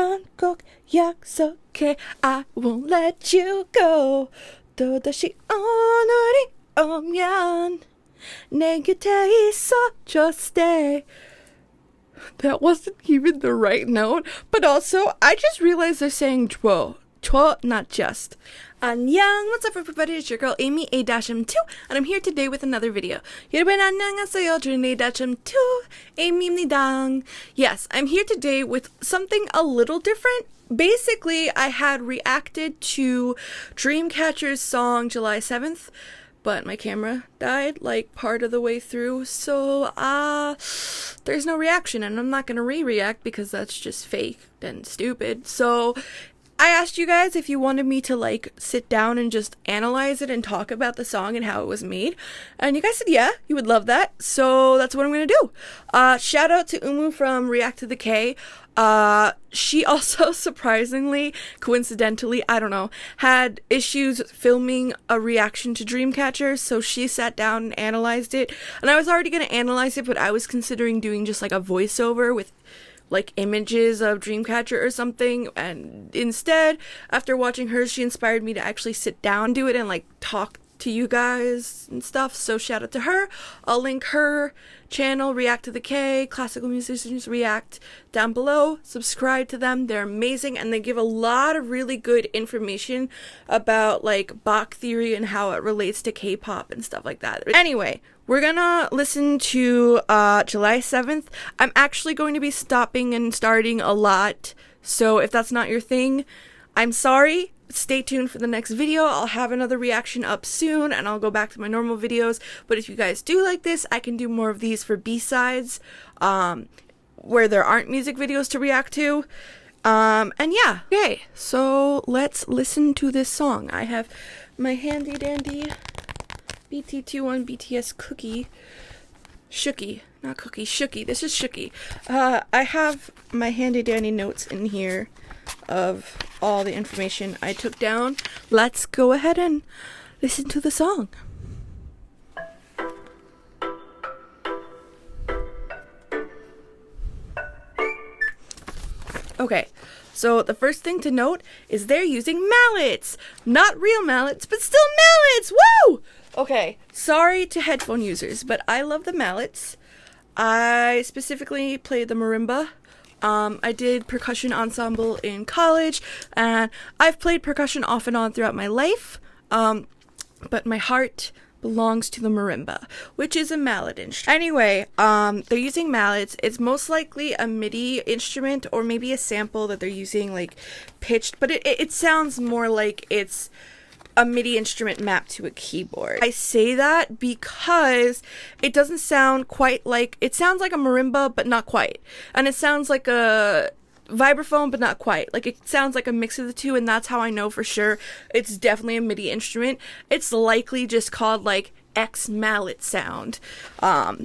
너만 꼭 약속해 I won't let you go 또다시 오늘이 오면 내 곁에 있어 just stay. That wasn't even the right note, but also I just realized they're saying twirl, not just. 안녕, what's up everybody, it's your girl Amy A-M2 and I'm here today with another video. 여러분 안녕하세요, 저는 A-M2 Amy입니다. Yes, I'm here today with something a little different. Basically, I had reacted to Dreamcatcher's song July 7th, but my camera died like part of the way through, so there's no reaction, and I'm not gonna re-react because that's just fake and stupid. So I asked you guys if you wanted me to like sit down and just analyze it and talk about the song and how it was made, and you guys said yeah, you would love that, so that's what I'm gonna do. Shout out to Umu from React to the K. She also surprisingly, coincidentally, I don't know, had issues filming a reaction to Dreamcatcher, so she sat down and analyzed it, and I was already gonna analyze it, but I was considering doing just like a voiceover with like images of Dreamcatcher or something, and instead, after watching hers, she inspired me to actually sit down, do it, and like talk to you guys and stuff, so shout out to her. I'll link her channel, React to the K, Classical Musicians React, down below. Subscribe to them, they're amazing, and they give a lot of really good information about like Bach theory and how it relates to K-pop and stuff like that. Anyway, we're gonna listen to July 7th. I'm actually going to be stopping and starting a lot, so if that's not your thing, I'm sorry. Stay tuned for the next video. I'll have another reaction up soon and I'll go back to my normal videos, but if you guys do like this, I can do more of these for B-sides, where there aren't music videos to react to, and yeah. Okay, so let's listen to this song. I have my handy dandy BT21 BTS cookie, Shooky, not cookie, Shooky, this is Shooky. I have my handy dandy notes in here of all the information I took down. Let's go ahead and listen to the song. Okay, so the first thing to note is they're using mallets. Not real mallets, but still mallets! Woo! Okay, sorry to headphone users, but I love the mallets. I specifically played the marimba. I did percussion ensemble in college, and I've played percussion off and on throughout my life, but my heart belongs to the marimba, which is a mallet instrument. Anyway, they're using mallets. It's most likely a MIDI instrument or maybe a sample that they're using like pitched, but it sounds more like it's a MIDI instrument mapped to a keyboard. I say that because it doesn't sound quite like, it sounds like a marimba, but not quite. And it sounds like a vibraphone, but not quite. Like it sounds like a mix of the two, and that's how I know for sure it's definitely a MIDI instrument. It's likely just called like X mallet sound. I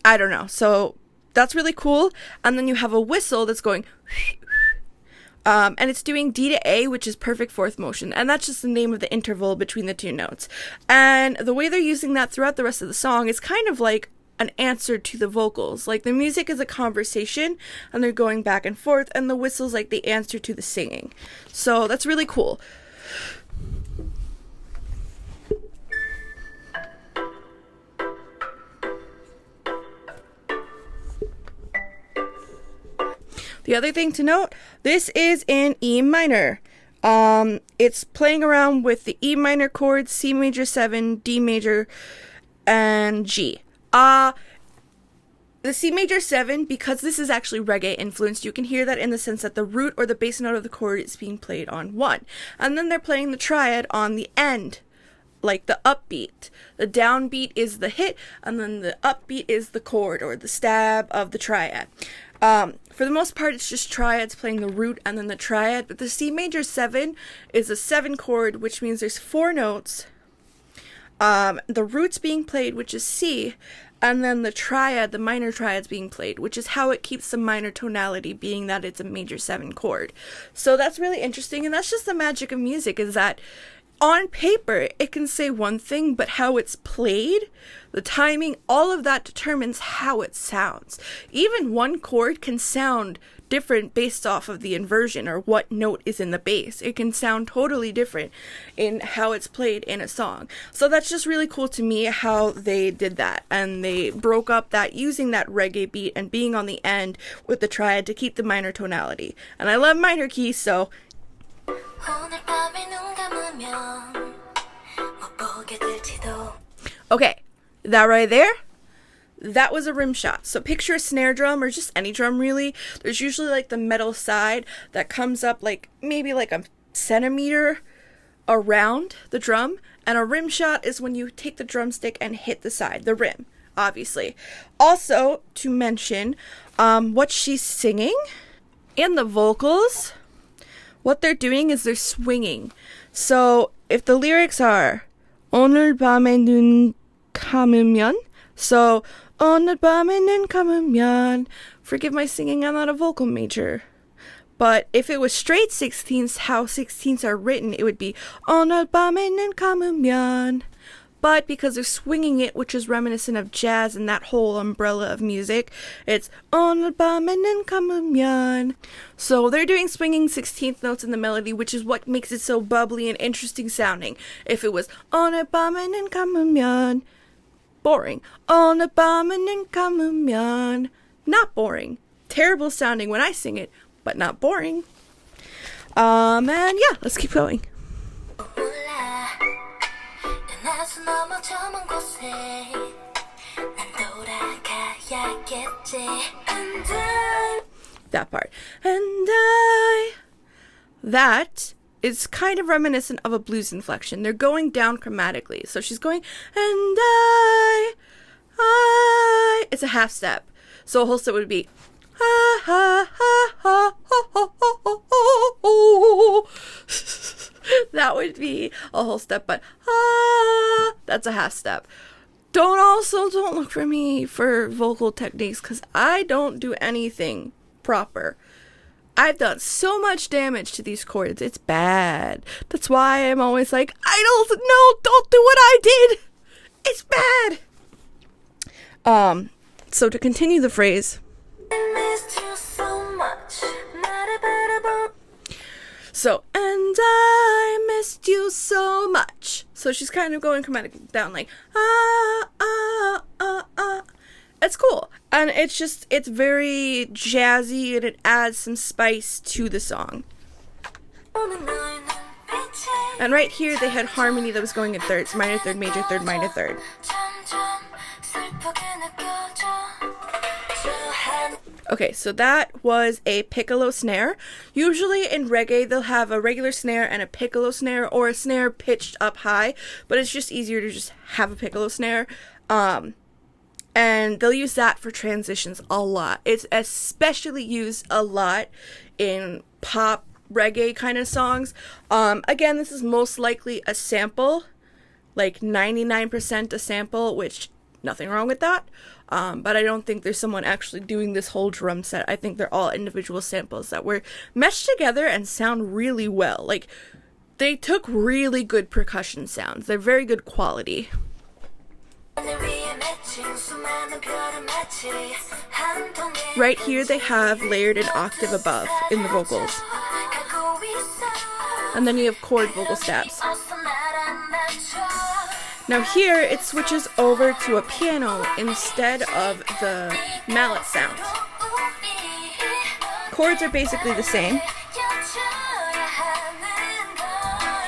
don't know. So that's really cool. And then you have a whistle that's going and it's doing D to A, which is perfect fourth motion, and that's just the name of the interval between the two notes. And the way they're using that throughout the rest of the song is kind of like an answer to the vocals. Like the music is a conversation, and they're going back and forth, and the whistle's like the answer to the singing. So that's really cool. The other thing to note, this is in E minor. It's playing around with the E minor chords, C major 7, D major, and G. The C major 7, because this is actually reggae influenced, you can hear that in the sense that the root or the bass note of the chord is being played on 1. And then they're playing the triad on the end, like the upbeat. The downbeat is the hit, and then the upbeat is the chord or the stab of the triad. For the most part, it's just triads playing the root and then the triad, but the C major 7 is a 7 chord, which means there's 4 notes. The root's being played, which is C, and then the triad, the minor triad's being played, which is how it keeps the minor tonality, being that it's a major 7 chord. So that's really interesting, and that's just the magic of music, is that on paper, it can say one thing, but how it's played, the timing, all of that determines how it sounds. Even one chord can sound different based off of the inversion or what note is in the bass. It can sound totally different in how it's played in a song. So that's just really cool to me how they did that. And they broke up that using that reggae beat and being on the end with the triad to keep the minor tonality. And I love minor keys, so okay, that right there, that was a rim shot. So picture a snare drum or just any drum really. There's usually like the metal side that comes up like maybe like a centimeter around the drum. And a rim shot is when you take the drumstick and hit the side, the rim, obviously. Also, to mention what she's singing and the vocals, what they're doing is they're swinging. So if the lyrics are 오늘 밤에 눈 감으면, so 오늘 밤에 눈 감으면, forgive my singing, I'm not a vocal major. But if it was straight 16ths, how 16ths are written, it would be 오늘 밤에 눈 감으면. But because they're swinging it, which is reminiscent of jazz and that whole umbrella of music, it's 오늘 밤에 눈 감으면. So they're doing swinging 16th notes in the melody, which is what makes it so bubbly and interesting sounding. If it was 오늘 밤에 눈 감으면, boring. 오늘 밤에 눈 감으면, not boring. Terrible sounding when I sing it, but not boring. And yeah, let's keep going. That part. And that is kind of reminiscent of a blues inflection. They're going down chromatically. So she's going, and I, it's a half step. So a whole step would be, ha, ha, ha, ha, ho, ho, ho, ho, ho, ho. That would be a whole step, but that's a half step. Don't look for me for vocal techniques because I don't do anything proper. I've done so much damage to these chords. It's bad. That's why I'm always like, idols, no, don't do what I did. It's bad. So to continue the phrase. So, and I missed you so much. So she's kind of going chromatic down like, It's cool. And it's very jazzy and it adds some spice to the song. And right here they had harmony that was going in thirds. Minor third, major third, minor third. Okay, so that was a piccolo snare. Usually in reggae, they'll have a regular snare and a piccolo snare or a snare pitched up high, but it's just easier to just have a piccolo snare. And they'll use that for transitions a lot. It's especially used a lot in pop reggae kind of songs. Again, this is most likely a sample, like 99% a sample, which nothing wrong with that. But I don't think there's someone actually doing this whole drum set. I think they're all individual samples that were meshed together and sound really well. Like, they took really good percussion sounds. They're very good quality. Right here they have layered an octave above in the vocals. And then you have chord vocal stabs. Now here, it switches over to a piano instead of the mallet sound. Chords are basically the same.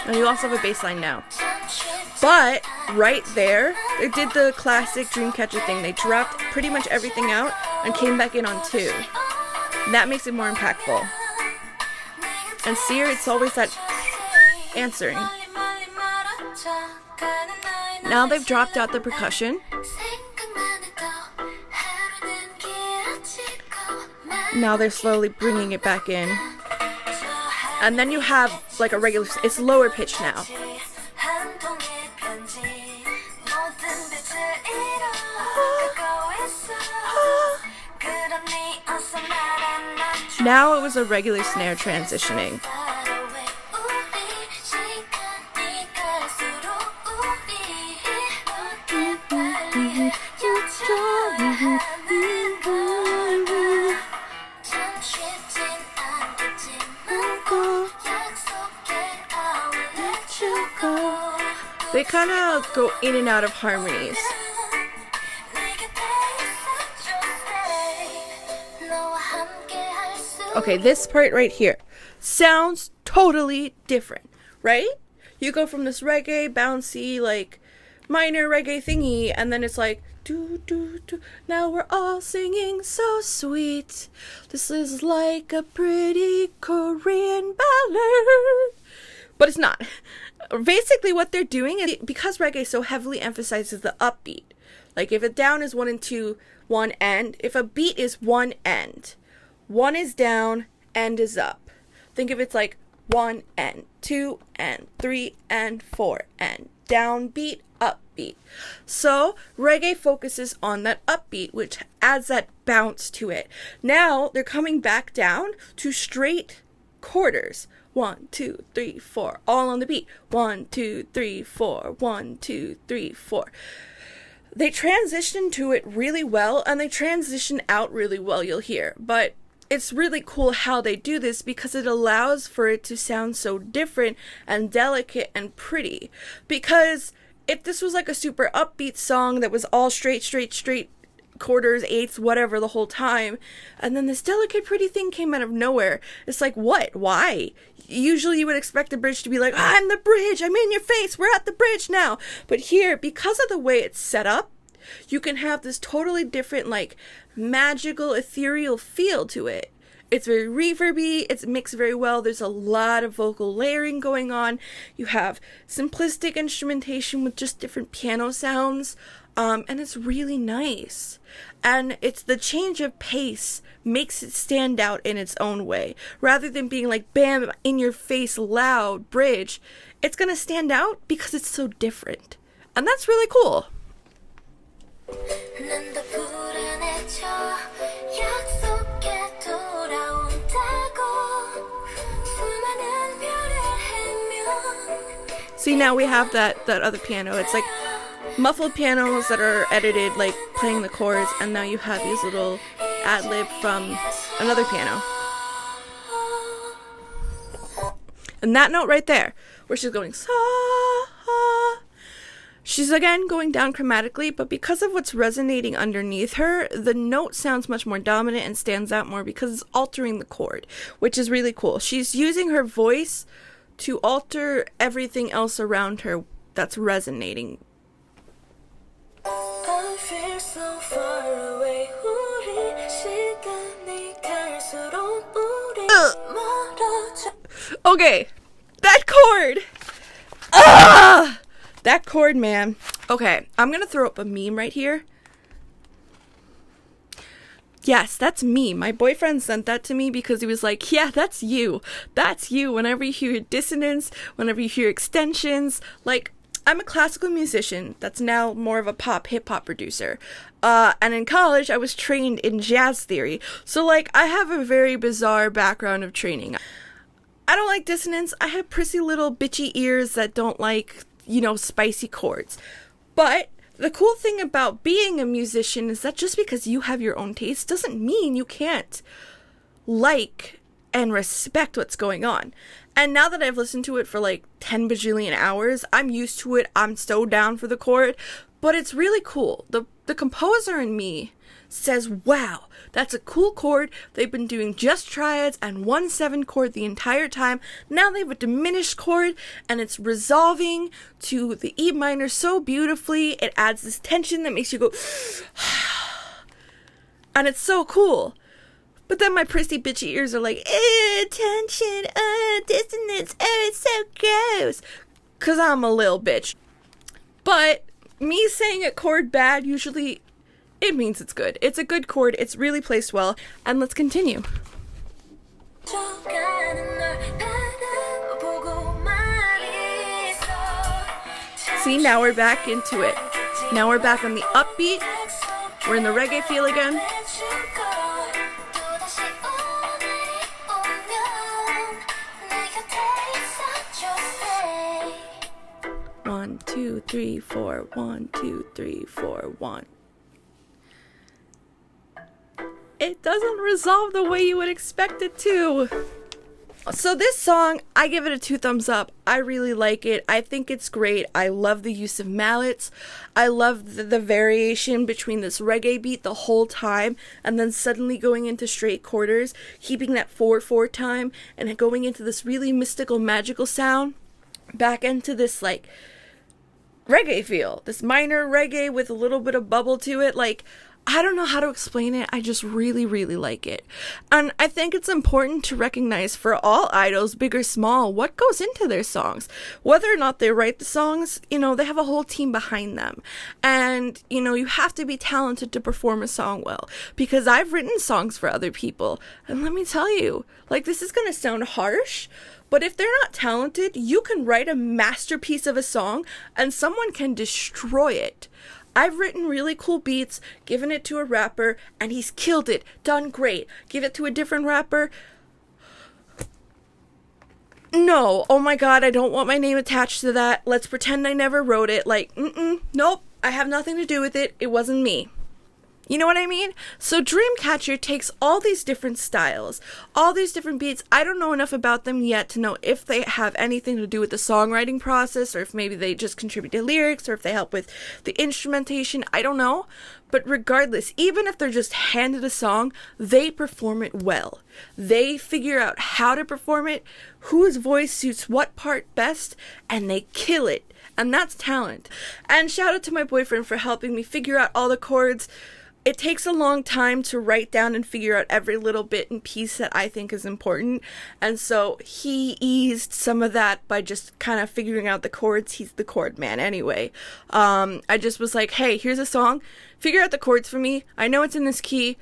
And you also have a bass line now. But right there, they did the classic Dreamcatcher thing. They dropped pretty much everything out and came back in on 2. That makes it more impactful. And see here, it's always that answering. Now they've dropped out the percussion. Now they're slowly bringing it back in. And then you have like a regular, it's lower pitch now. Now it was a regular snare transitioning. They kind of go in and out of harmonies. Okay, this part right here sounds totally different, right? You go from this reggae, bouncy, like, minor reggae thingy, and then it's like, do, do, do. Now we're all singing so sweet. This is like a pretty Korean ballad. But it's not. Basically what they're doing is, because reggae so heavily emphasizes the upbeat, like if a down is 1 and 2, one end, if a beat is one end, one is down, end is up. Think of it's like 1 and 2 and 3 and 4 and down beat, up beat. So reggae focuses on that upbeat, which adds that bounce to it. Now they're coming back down to straight quarters. 1, 2, 3, 4, all on the beat. 1, 2, 3, 4, 1, 2, 3, 4. They transition to it really well, and they transition out really well, you'll hear. But it's really cool how they do this because it allows for it to sound so different and delicate and pretty. Because if this was like a super upbeat song that was all straight quarters, eighths, whatever the whole time, and then this delicate pretty thing came out of nowhere, it's like, what? Why? Usually you would expect the bridge to be like, I'm the bridge, I'm in your face, we're at the bridge now. But here, because of the way it's set up, you can have this totally different, like, magical, ethereal feel to it. It's very reverby, it's mixed very well, there's a lot of vocal layering going on. You have simplistic instrumentation with just different piano sounds, and it's really nice. And it's the change of pace makes it stand out in its own way. Rather than being like, bam, in your face, loud, bridge, it's gonna stand out because it's so different. And that's really cool. See, now we have that other piano. It's like muffled pianos that are edited, like playing the chords, and now you have these little ad-lib from another piano. And that note right there, where she's going sa, she's again going down chromatically, but because of what's resonating underneath her, the note sounds much more dominant and stands out more because it's altering the chord, which is really cool. She's using her voice to alter everything else around her that's resonating. I feel so far away. Okay, that chord. That chord, man. Okay, I'm gonna throw up a meme right here. Yes, that's me. My boyfriend sent that to me because he was like, yeah, that's you. That's you. Whenever you hear dissonance, whenever you hear extensions, like, I'm a classical musician that's now more of a pop, hip-hop producer. And in college, I was trained in jazz theory. So, like, I have a very bizarre background of training. I don't like dissonance. I have prissy little bitchy ears that don't like, you know, spicy chords. But the cool thing about being a musician is that just because you have your own taste doesn't mean you can't like and respect what's going on. And now that I've listened to it for like 10 bajillion hours, I'm used to it. I'm so down for the chord. But it's really cool. The composer in me says, wow, that's a cool chord. They've been doing just triads and 1/7 chord the entire time. Now they have a diminished chord and it's resolving to the E minor so beautifully. It adds this tension that makes you go, and it's so cool. But then my prissy bitchy ears are like, tension, dissonance, it's so gross. Cause I'm a little bitch. But me saying a chord bad, usually it means it's good. It's a good chord, it's really placed well. And let's continue. See, now we're back into it. Now we're back on the upbeat. We're in the reggae feel again. 1, 2, 3, 4, 1, 2, 3, 4, 1. It doesn't resolve the way you would expect it to. So this song, I give it a 2 thumbs up. I really like it. I think it's great. I love the use of mallets. I love the variation between this reggae beat the whole time and then suddenly going into straight quarters, keeping that 4/4 time and going into this really mystical, magical sound back into this like reggae feel. This minor reggae with a little bit of bubble to it. Like, I don't know how to explain it. I just really, really like it. And I think it's important to recognize for all idols, big or small, what goes into their songs. Whether or not they write the songs, you know, they have a whole team behind them. And, you know, you have to be talented to perform a song well. Because I've written songs for other people. And let me tell you, like, this is going to sound harsh, but if they're not talented, you can write a masterpiece of a song and someone can destroy it. I've written really cool beats, given it to a rapper, and he's killed it, done great. Give it to a different rapper. No, oh my god, I don't want my name attached to that. Let's pretend I never wrote it. Like, nope, I have nothing to do with it. It wasn't me. You know what I mean? So Dreamcatcher takes all these different styles, all these different beats. I don't know enough about them yet to know if they have anything to do with the songwriting process, or if maybe they just contribute to lyrics, or if they help with the instrumentation. I don't know. But regardless, even if they're just handed a song, they perform it well. They figure out how to perform it, whose voice suits what part best, and they kill it. And that's talent. And shout out to my boyfriend for helping me figure out all the chords. It takes a long time to write down and figure out every little bit and piece that I think is important. And so he eased some of that by just kind of figuring out the chords. He's the chord man anyway. I just was like, hey, here's a song. Figure out the chords for me. I know it's in this key.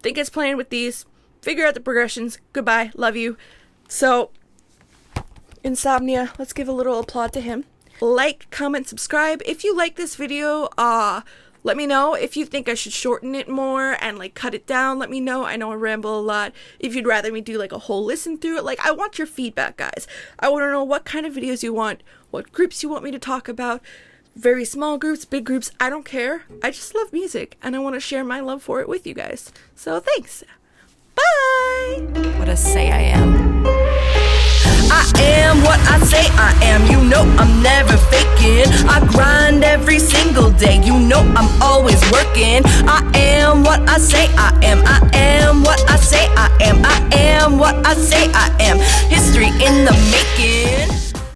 Think it's playing with these. Figure out the progressions. Goodbye. Love you. So, Insomnia, let's give a little applaud to him. Like, comment, subscribe. If you like this video, let me know. If you think I should shorten it more and like cut it down, let me know. I know I ramble a lot. If you'd rather me do like a whole listen through it, like I want your feedback, guys. I want to know what kind of videos you want, what groups you want me to talk about. Very small groups, big groups, I don't care. I just love music and I want to share my love for it with you guys. So thanks. Bye! What I say I am. I am what I say I am. You know I'm never faking. I grind every single day. You know I'm always working. I am what I say I am. I am what I say I am. I am what I say I am. History in the making.